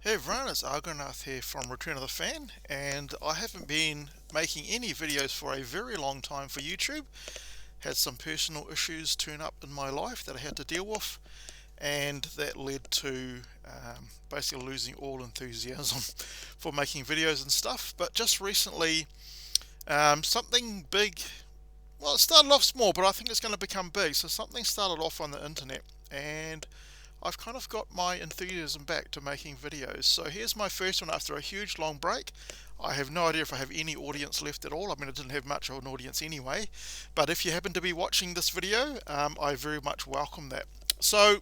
Hey everyone, it's Argonath here from Return of the Fan, and I haven't been making any videos for a very long time for YouTube. Had some personal issues turn up in my life that I had to deal with, and that led to basically losing all enthusiasm for making videos and stuff. But just recently, something big, well, it started off small, but I think it's going to become big. So something started off on the internet, and I've kind of got my enthusiasm back to making videos. So here's my first one after a huge long break. I have no idea if I have any audience left at all. I mean, I didn't have much of an audience anyway. But if you happen to be watching this video, I very much welcome that. So,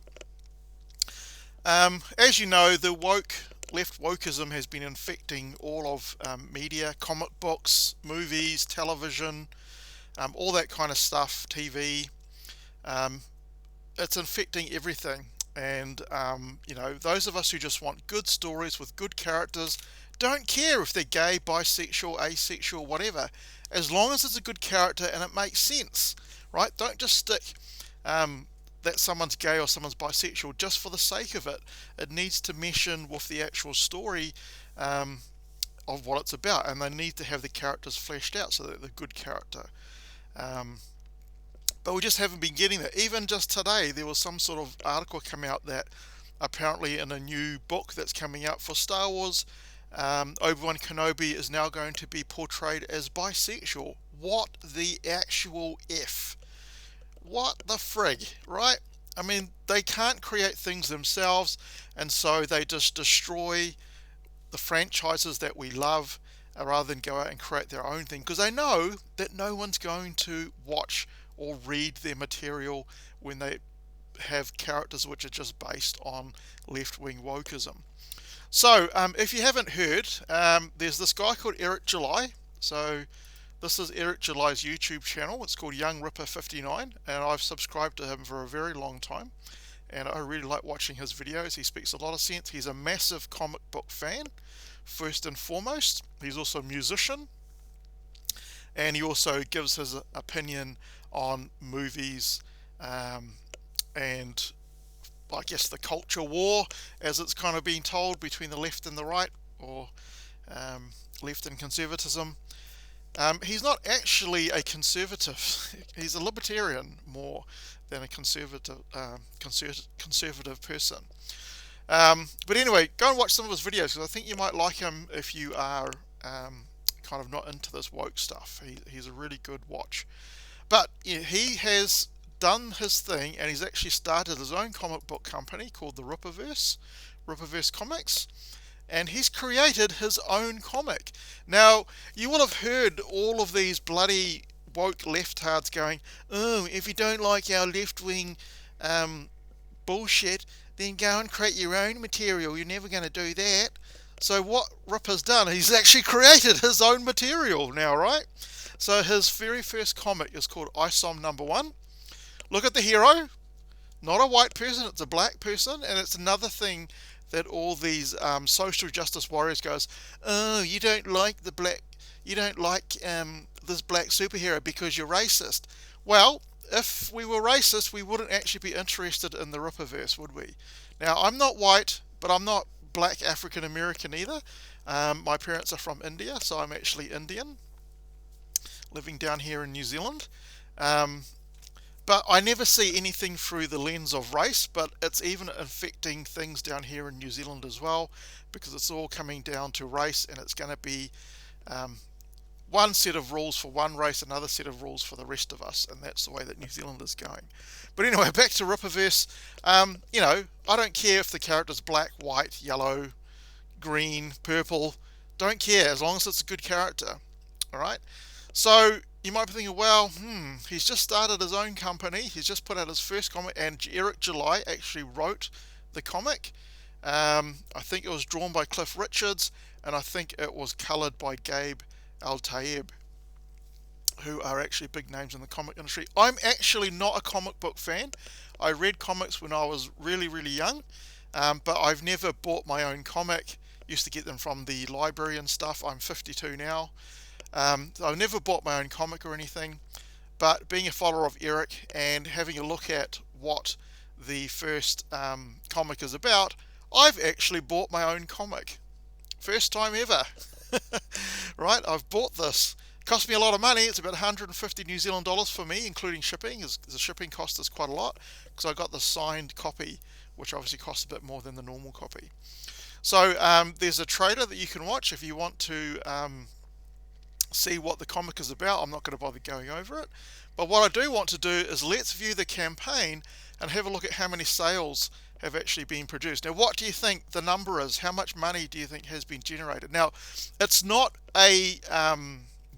as you know, the left wokeism has been infecting all of media, comic books, movies, television, all that kind of stuff, TV. Um, it's infecting everything. And those of us who just want good stories with good characters, don't care if they're gay, bisexual, asexual, whatever, as long as it's a good character and it makes sense, right? Don't just stick that someone's gay or someone's bisexual just for the sake of it. It needs to mesh in with the actual story of what it's about, and they need to have the characters fleshed out so that they're a good character. But we just haven't been getting that. Even just today, there was some sort of article come out that apparently in a new book that's coming out for Star Wars, Obi-Wan Kenobi is now going to be portrayed as bisexual. What the actual F? What the frig, right? I mean, they can't create things themselves, and so they just destroy the franchises that we love rather than go out and create their own thing, because they know that no one's going to watch or read their material when they have characters which are just based on left-wing wokeism. So if you haven't heard, there's this guy called Eric July. So this is Eric July's YouTube channel. It's called Young Ripper 59, and I've subscribed to him for a very long time, and I really like watching his videos. He speaks a lot of sense. He's a massive comic book fan, first and foremost. He's also a musician, and he also gives his opinion on movies, and I guess the culture war, as it's kind of being told, between the left and the right, or left and conservatism. He's not actually a conservative. He's a libertarian more than a conservative person. But anyway, go and watch some of his videos, because I think you might like him if you are kind of not into this woke stuff. He's a really good watch. But yeah, he has done his thing, and he's actually started his own comic book company called the Rippaverse Comics, and he's created his own comic. Now, you will have heard all of these bloody woke leftards going, "Oh, if you don't like our left-wing bullshit, then go and create your own material. You're never going to do that." So what Ripper's done, he's actually created his own material now, right? So his very first comic is called Isom Number One. Look at the hero, not a white person, it's a black person, and it's another thing that all these social justice warriors goes, "Oh, you don't like this black superhero because you're racist." Well, if we were racist, we wouldn't actually be interested in the Rippaverse, would we? Now, I'm not white, but I'm not black African American either. My parents are from India, so I'm actually Indian, living down here in New Zealand. But I never see anything through the lens of race, but it's even affecting things down here in New Zealand as well, because it's all coming down to race, and it's going to be one set of rules for one race, another set of rules for the rest of us, and that's the way that New Zealand is going. But anyway, back to Rippaverse. I don't care if the character's black, white, yellow, green, purple. Don't care, as long as it's a good character. Alright? So you might be thinking, well, he's just started his own company. He's just put out his first comic, and Eric July actually wrote the comic. I think it was drawn by Cliff Richards, and I think it was coloured by Gabe Al-Taib, who are actually big names in the comic industry. I'm actually not a comic book fan. I read comics when I was really, really young, but I've never bought my own comic. Used to get them from the library and stuff. I'm 52 now. I've never bought my own comic or anything, but being a follower of Eric and having a look at what the first comic is about, I've actually bought my own comic. First time ever. Right, I've bought this. It cost me a lot of money. It's about 150 New Zealand dollars for me, including shipping. The shipping cost us quite a lot because I got the signed copy, which obviously costs a bit more than the normal copy. So there's a trailer that you can watch if you want to see what the comic is about. I'm not going to bother going over it. But what I do want to do is let's view the campaign and have a look at how many sales have actually been produced. Now, what do you think the number is? How much money do you think has been generated? Now, it's not a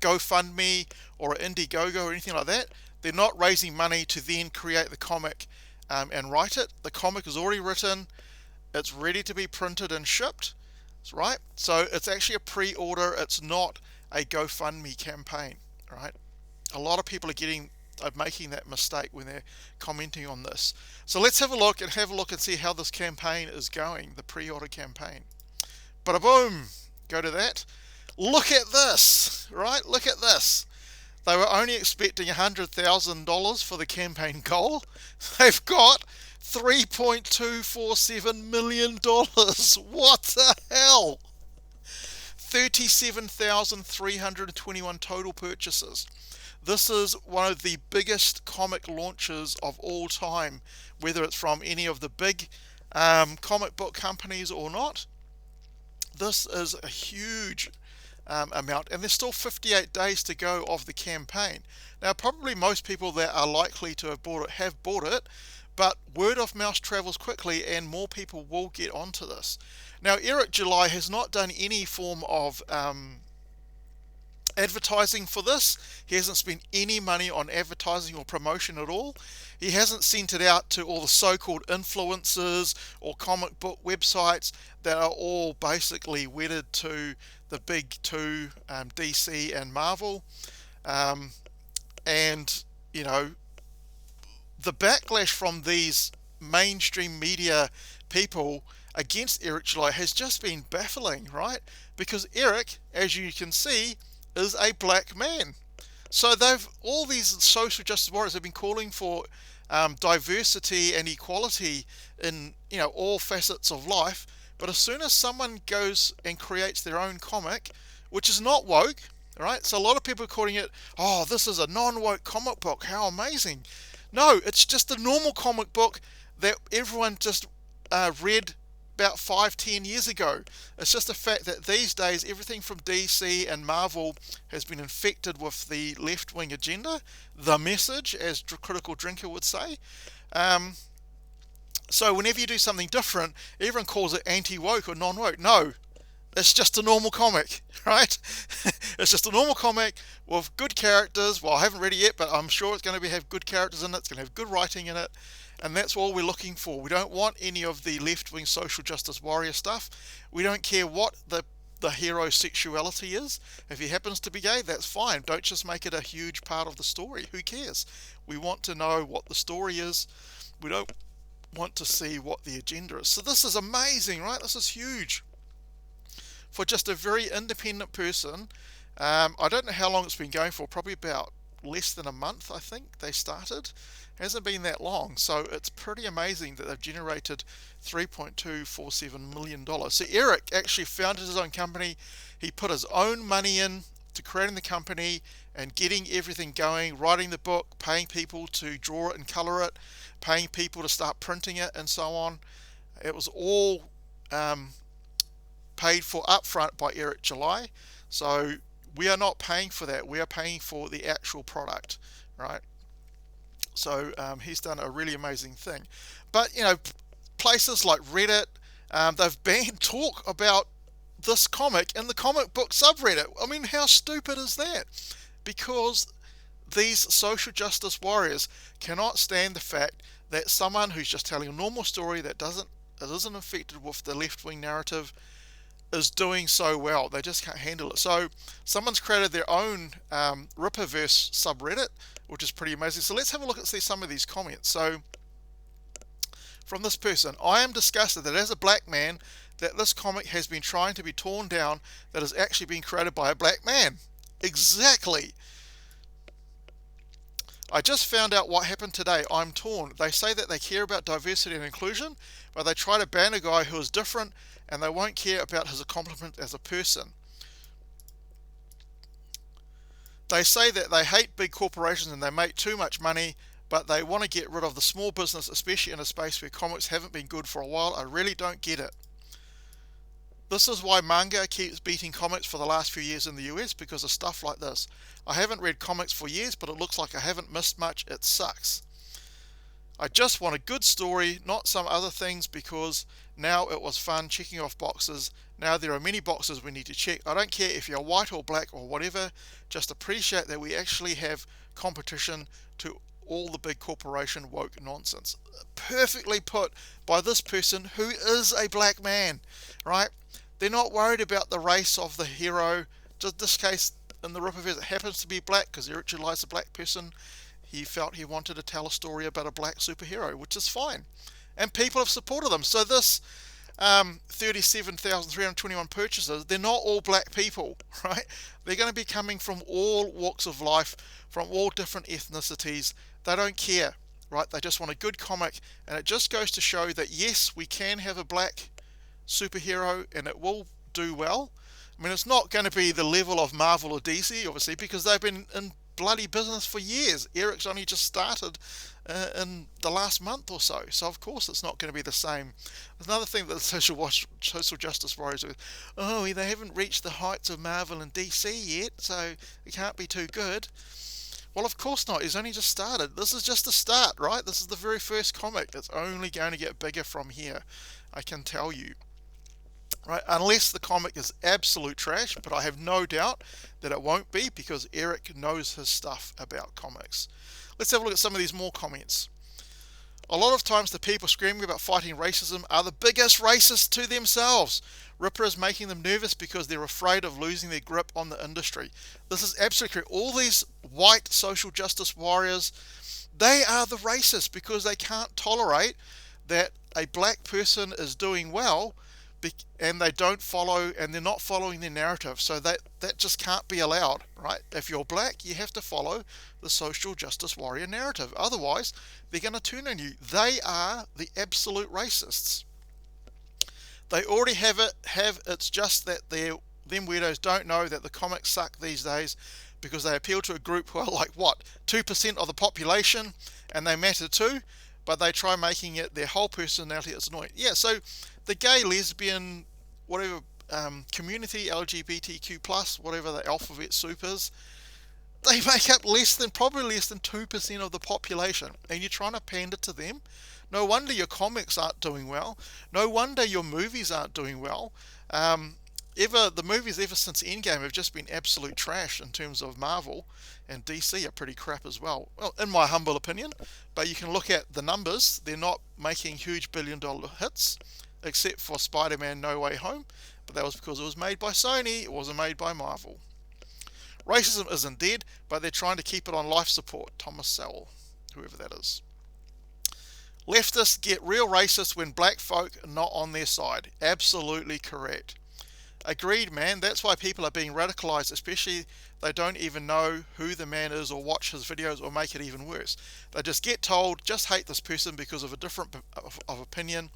GoFundMe or an Indiegogo or anything like that. They're not raising money to then create the comic and write it. The comic is already written. It's ready to be printed and shipped, right? So it's actually a pre-order. It's not a GoFundMe campaign, right? A lot of people are making that mistake when they're commenting on this. So let's have a look and see how this campaign is going, the pre-order campaign. Bada boom, go to that. Look at this, right? Look at this. They were only expecting $100,000 for the campaign goal. They've got $3.247 million. What the hell? 37,321 total purchases. This is one of the biggest comic launches of all time, whether it's from any of the big comic book companies or not. This is a huge amount, and there's still 58 days to go of the campaign. Now, probably most people that are likely to have bought it, but word of mouth travels quickly and more people will get onto this. Now, Eric July has not done any form of advertising for this. He hasn't spent any money on advertising or promotion at all. He hasn't sent it out to all the so-called influencers or comic book websites that are all basically wedded to the big two, DC and Marvel. And you know, the backlash from these mainstream media people against Eric July has just been baffling, right? Because Eric, as you can see, is a black man. So all these social justice warriors have been calling for diversity and equality in all facets of life. But as soon as someone goes and creates their own comic, which is not woke, right? So a lot of people are calling it, oh, this is a non-woke comic book. How amazing. No, it's just a normal comic book that everyone just read about 5-10 years ago. It's just the fact that these days everything from DC and Marvel has been infected with the left-wing agenda, the message, as Critical Drinker would say. So whenever you do something different, everyone calls it anti-woke or non-woke. No, it's just a normal comic, right? It's just a normal comic with good characters. Well, I haven't read it yet, but I'm sure it's going to have good characters in it. It's going to have good writing in it. And that's all we're looking for. We don't want any of the left-wing social justice warrior stuff. We don't care what the hero's sexuality is. If he happens to be gay, that's fine. Don't just make it a huge part of the story. Who cares? We want to know what the story is. We don't want to see what the agenda is. So this is amazing, right? This is huge. For just a very independent person. I don't know how long it's been going for. Probably about less than a month, I think they started. Hasn't been that long, so it's pretty amazing that they've generated $3.247 million. So Eric actually founded his own company. He put his own money in to creating the company and getting everything going, writing the book, paying people to draw it and color it, paying people to start printing it, and so on. It was all paid for upfront by Eric July. So we are not paying for that. We are paying for the actual product, right? So he's done a really amazing thing. But places like Reddit, they've banned talk about this comic in the comic book subreddit. I mean, how stupid is that? Because these social justice warriors cannot stand the fact that someone who's just telling a normal story that isn't infected with the left-wing narrative is doing so well. They just can't handle it. So someone's created their own Rippaverse subreddit, which is pretty amazing. So let's have a look at some of these comments. So from this person, I am disgusted that as a black man that this comic has been trying to be torn down, that is actually being created by a black man. Exactly. I just found out what happened today. I'm torn. They say that they care about diversity and inclusion, but they try to ban a guy who is different and they won't care about his accomplishment as a person. They say that they hate big corporations and they make too much money, but they want to get rid of the small business, especially in a space where comics haven't been good for a while. I really don't get it. This is why manga keeps beating comics for the last few years in the US, because of stuff like this. I haven't read comics for years, but it looks like I haven't missed much. It sucks. I just want a good story, not some other things, because now it was fun checking off boxes. Now there are many boxes we need to check. I don't care if you're white or black or whatever, just appreciate that we actually have competition to all the big corporation woke nonsense. Perfectly put by this person who is a black man, right? They're not worried about the race of the hero. Just this case in the Rippaverse, it happens to be black because he actually likes a black person. He felt he wanted to tell a story about a black superhero, which is fine. And people have supported them. So this 37,321 purchases, they're not all black people, right? They're going to be coming from all walks of life, from all different ethnicities. They don't care, right? They just want a good comic. And it just goes to show that, yes, we can have a black superhero and it will do well. I mean, it's not going to be the level of Marvel or DC, obviously, because they've been in bloody business for years. Eric's only just started in the last month or so, so of course it's not going to be the same. There's another thing that the social justice warriors with, oh, they haven't reached the heights of Marvel and DC yet, so it can't be too good. Well, of course not. He's only just started. This is just the start, right? This is the very first comic. It's only going to get bigger from here, I can tell you. Right, unless the comic is absolute trash, but I have no doubt that it won't be, because Eric knows his stuff about comics. Let's have a look at some of these more comments. A lot of times the people screaming about fighting racism are the biggest racists to themselves. Ripper is making them nervous because they're afraid of losing their grip on the industry. This is absolutely correct. All these white social justice warriors, they are the racists because they can't tolerate that a black person is doing well, and they don't follow, and they're not following their narrative. So that just can't be allowed, right? If you're black, you have to follow the social justice warrior narrative. Otherwise, they're going to turn on you. They are the absolute racists. They already have it. It's just that them weirdos don't know that the comics suck these days, because they appeal to a group who are like, what, 2% of the population, and they matter too, but they try making it their whole personality. It's annoying. Yeah, so the gay, lesbian, whatever community, LGBTQ+, whatever the alphabet soup is, they make up probably less than 2% of the population, and you're trying to pander to them. No wonder your comics aren't doing well. No wonder your movies aren't doing well. The movies ever since Endgame have just been absolute trash in terms of Marvel, and DC are pretty crap as well. Well, in my humble opinion, but you can look at the numbers. They're not making huge billion-dollar hits, except for Spider-Man No Way Home, but that was because it was made by Sony. It wasn't made by Marvel. Racism isn't dead, but they're trying to keep it on life support. Thomas Sowell, whoever that is. Leftists get real racist when black folk are not on their side. Absolutely correct. Agreed, man. That's why people are being radicalized, especially they don't even know who the man is or watch his videos, or make it even worse. They just get told, just hate this person because of a different of opinion,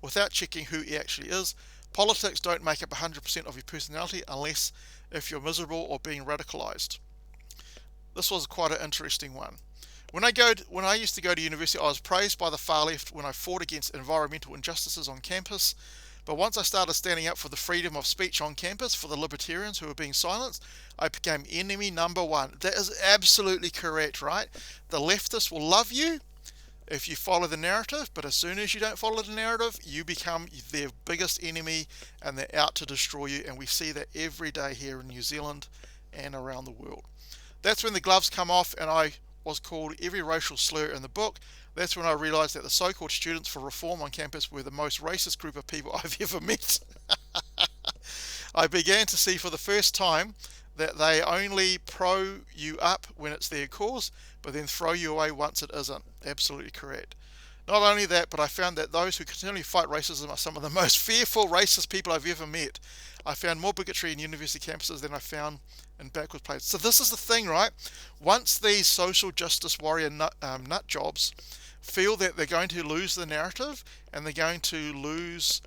without checking who he actually is. Politics don't make up 100% of your personality unless if you're miserable or being radicalized. This was quite an interesting one. When I used to go to university, I was praised by the far left when I fought against environmental injustices on campus. But once I started standing up for the freedom of speech on campus for the libertarians who were being silenced, I became enemy number one. That is absolutely correct, right? The leftists will love you if you follow the narrative, but as soon as you don't follow the narrative, you become their biggest enemy and they're out to destroy you. And we see that every day here in New Zealand and around the world. That's when the gloves come off and I was called every racial slur in the book. That's when I realized that the so-called students for reform on campus were the most racist group of people I've ever met. I began to see for the first time that they only pro you up when it's their cause, but then throw you away once it isn't. Absolutely correct. Not only that, but I found that those who continually fight racism are some of the most fearful racist people I've ever met. I found more bigotry in university campuses than I found in backwards places. So this is the thing, right? Once these social justice warrior nut jobs feel that they're going to lose the narrative and they're going to lose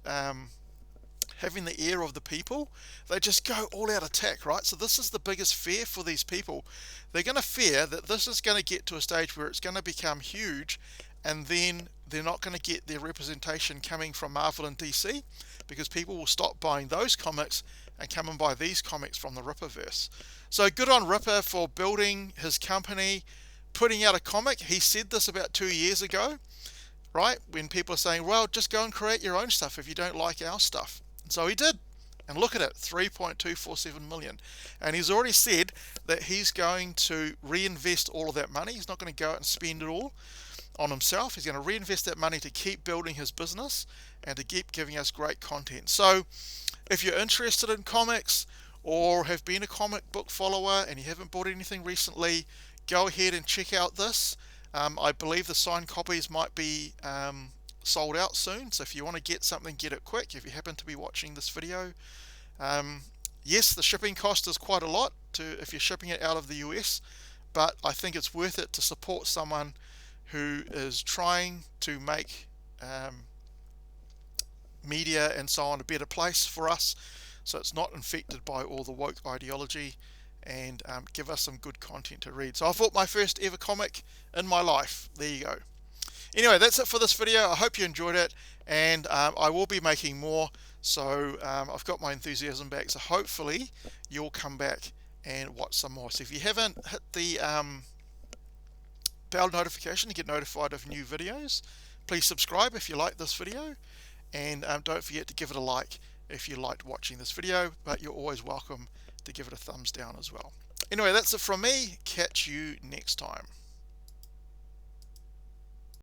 having the ear of the people, they just go all out attack, right? So this is the biggest fear for these people. They're going to fear that this is going to get to a stage where it's going to become huge, and then they're not going to get their representation coming from Marvel and DC, because people will stop buying those comics and come and buy these comics from the Rippaverse. So good on Ripper for building his company, putting out a comic. He said this about 2 years ago, right? When people are saying, well, just go and create your own stuff if you don't like our stuff. And so he did. And look at it, 3.247 million. And he's already said that he's going to reinvest all of that money. He's not going to go out and spend it all on himself. He's going to reinvest that money to keep building his business and to keep giving us great content. So if you're interested in comics or have been a comic book follower and you haven't bought anything recently, go ahead and check out this. I believe the signed copies might be sold out soon, so if you want to get something, get it quick if you happen to be watching this video. Yes, the shipping cost is quite a lot if you're shipping it out of the US, but I think it's worth it to support someone who is trying to make media and so on a better place for us, so it's not infected by all the woke ideology, and give us some good content to read. So I bought my first ever comic in my life. There you go. Anyway, that's it for this video. I hope you enjoyed it, and I will be making more, so I've got my enthusiasm back, so hopefully you'll come back and watch some more. So if you haven't hit the bell notification to get notified of new videos, please subscribe if you like this video, and don't forget to give it a like if you liked watching this video, but you're always welcome to give it a thumbs down as well. Anyway, that's it from me. Catch you next time.